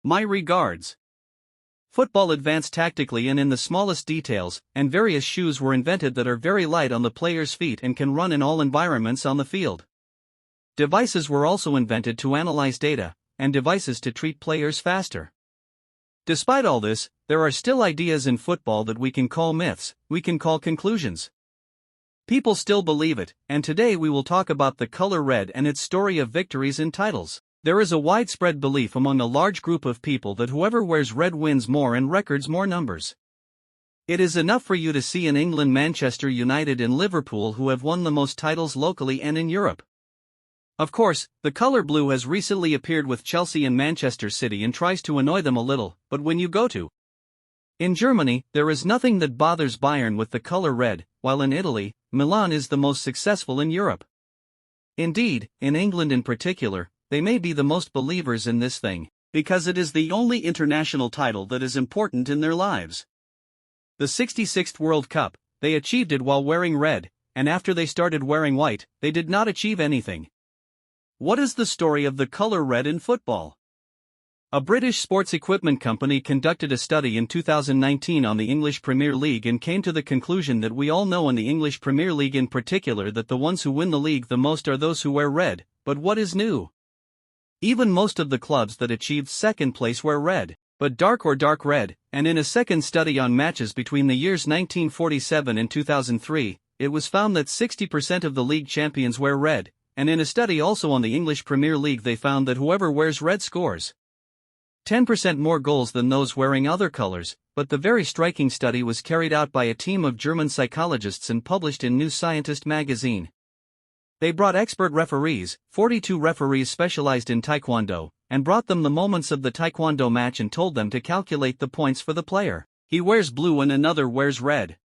My regards. Football advanced tactically and in the smallest details, and various shoes were invented that are very light on the player's feet and can run in all environments on the field. Devices were also invented to analyze data, and devices to treat players faster. Despite all this, there are still ideas in football that we can call myths, we can call conclusions. People still believe it, and today we will talk about the color red and its story of victories and titles. There is a widespread belief among a large group of people that whoever wears red wins more and records more numbers. It is enough for you to see in England Manchester United and Liverpool who have won the most titles locally and in Europe. Of course, the color blue has recently appeared with Chelsea and Manchester City and tries to annoy them a little, but when you go to in Germany, there is nothing that bothers Bayern with the color red, while in Italy, Milan is the most successful in Europe. Indeed, in England in particular, they may be the most believers in this thing, because it is the only international title that is important in their lives. The 66th World Cup, they achieved it while wearing red, and after they started wearing white, they did not achieve anything. What is the story of the color red in football? A British sports equipment company conducted a study in 2019 on the English Premier League and came to the conclusion that we all know in the English Premier League in particular that the ones who win the league the most are those who wear red, but what is new? Even most of the clubs that achieved second place wear red, but dark or dark red, and in a second study on matches between the years 1947 and 2003, it was found that 60% of the league champions wear red, and in a study also on the English Premier League they found that whoever wears red scores 10% more goals than those wearing other colors, but the very striking study was carried out by a team of German psychologists and published in New Scientist magazine. They brought expert referees, 42 referees specialized in taekwondo, and brought them the moments of the taekwondo match and told them to calculate the points for the player. He wears blue and another wears red.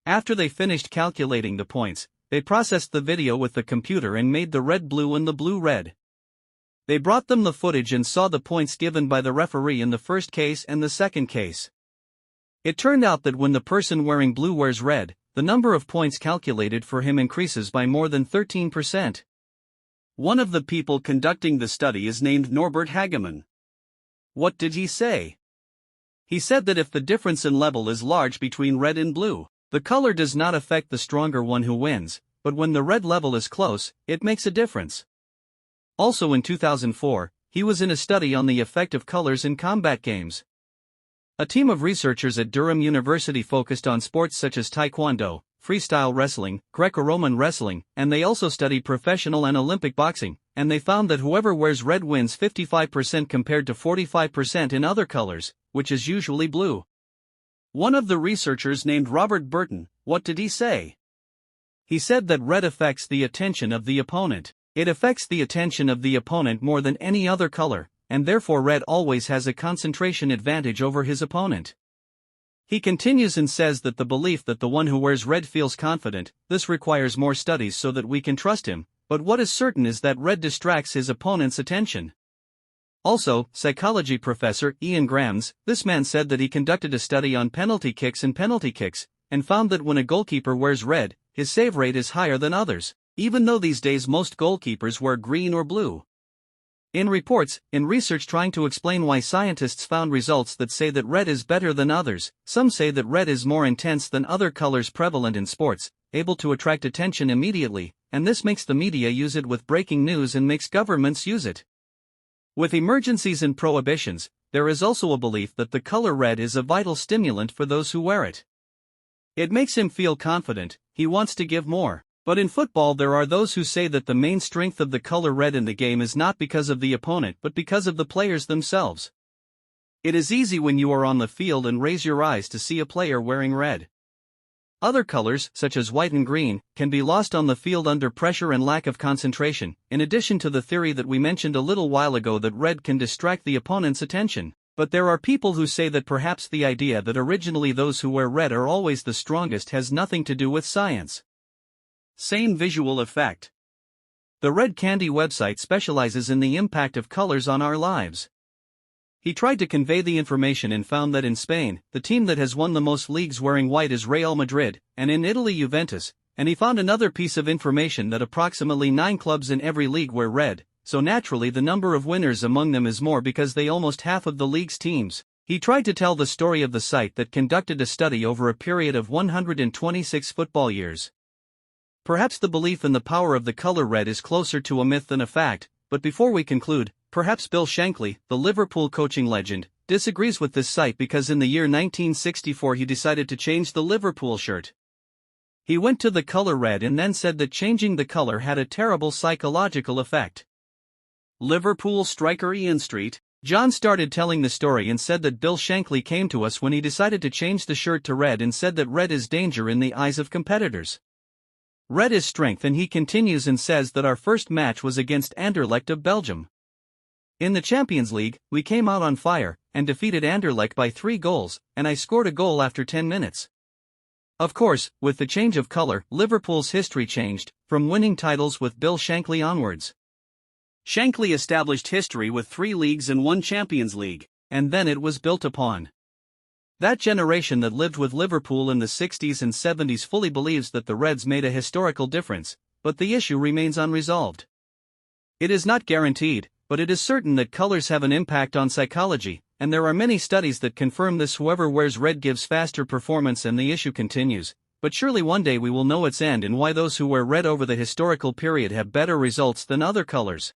After they finished calculating the points, they processed the video with the computer and made the red blue and the blue red. They brought them the footage and saw the points given by the referee in the first case and the second case. It turned out that when the person wearing blue wears red, the number of points calculated for him increases by more than 13%. One of the people conducting the study is named Norbert Hagemann. What did he say? He said that if the difference in level is large between red and blue, the color does not affect the stronger one who wins, but when the red level is close, it makes a difference. Also in 2004, he was in a study on the effect of colors in combat games. A team of researchers at Durham University focused on sports such as taekwondo, freestyle wrestling, Greco-Roman wrestling, and they also studied professional and Olympic boxing, and they found that whoever wears red wins 55% compared to 45% in other colors, which is usually blue. One of the researchers named Robert Burton, what did he say? He said that red affects the attention of the opponent. It affects the attention of the opponent more than any other color, and therefore red always has a concentration advantage over his opponent. He continues and says that the belief that the one who wears red feels confident, this requires more studies so that we can trust him, but what is certain is that red distracts his opponent's attention. Also, psychology professor Ian Grams, this man said that he conducted a study on penalty kicks and found that when a goalkeeper wears red, his save rate is higher than others, even though these days most goalkeepers wear green or blue. In reports, in research trying to explain why scientists found results that say that red is better than others, some say that red is more intense than other colors prevalent in sports, able to attract attention immediately, and this makes the media use it with breaking news and makes governments use it. With emergencies and prohibitions, there is also a belief that the color red is a vital stimulant for those who wear it. It makes him feel confident, he wants to give more. But in football there are those who say that the main strength of the color red in the game is not because of the opponent but because of the players themselves. It is easy when you are on the field and raise your eyes to see a player wearing red. Other colors, such as white and green, can be lost on the field under pressure and lack of concentration, in addition to the theory that we mentioned a little while ago that red can distract the opponent's attention. But there are people who say that perhaps the idea that originally those who wear red are always the strongest has nothing to do with science. Same visual effect. The Red Candy website specializes in the impact of colors on our lives. He tried to convey the information and found that in Spain, the team that has won the most leagues wearing white is Real Madrid, and in Italy Juventus, and he found another piece of information that approximately 9 clubs in every league wear red, so naturally the number of winners among them is more because they almost half of the league's teams. He tried to tell the story of the site that conducted a study over a period of 126 football years. Perhaps the belief in the power of the color red is closer to a myth than a fact, but before we conclude, perhaps Bill Shankly, the Liverpool coaching legend, disagrees with this site because in the year 1964 he decided to change the Liverpool shirt. He went to the color red and then said that changing the color had a terrible psychological effect. Liverpool striker Ian Street, John started telling the story and said that Bill Shankly came to us when he decided to change the shirt to red and said that red is danger in the eyes of competitors. Red is strength, and he continues and says that our first match was against Anderlecht of Belgium. In the Champions League, we came out on fire and defeated Anderlecht by 3 goals, and I scored a goal after 10 minutes. Of course, with the change of color, Liverpool's history changed, from winning titles with Bill Shankly onwards. Shankly established history with 3 leagues and 1 Champions League, and then it was built upon. That generation that lived with Liverpool in the 60s and 70s fully believes that the Reds made a historical difference, but the issue remains unresolved. It is not guaranteed, but it is certain that colors have an impact on psychology, and there are many studies that confirm this. Whoever wears red gives faster performance, and the issue continues, but surely one day we will know its end and why those who wear red over the historical period have better results than other colors.